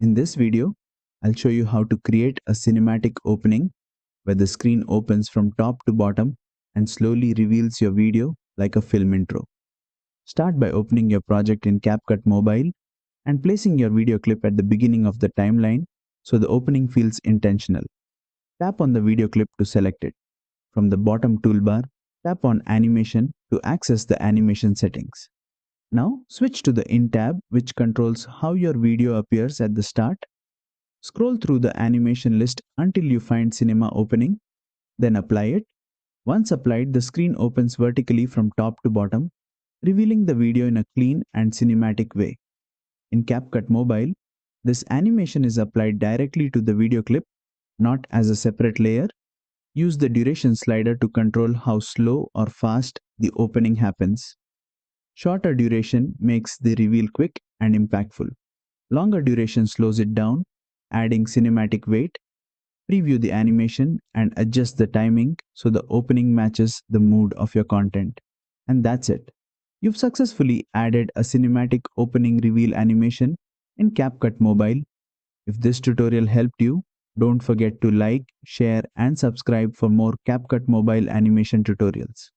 In this video, I'll show you how to create a cinematic opening where the screen opens from top to bottom and slowly reveals your video like a film intro. Start by opening your project in CapCut Mobile and placing your video clip at the beginning of the timeline so the opening feels intentional. Tap on the video clip to select it. From the bottom toolbar, tap on Animation to access the animation settings. Now switch to the In tab, which controls how your video appears at the start. Scroll through the animation list until you find Cinema Opening, then apply it. Once applied, the screen opens vertically from top to bottom, revealing the video in a clean and cinematic way. In CapCut Mobile, this animation is applied directly to the video clip, not as a separate layer. Use the duration slider to control how slow or fast the opening happens. Shorter duration makes the reveal quick and impactful. Longer duration slows it down, adding cinematic weight. Preview the animation and adjust the timing so the opening matches the mood of your content. And that's it. You've successfully added a cinematic opening reveal animation in CapCut Mobile. If this tutorial helped you, don't forget to like, share, and subscribe for more CapCut Mobile animation tutorials.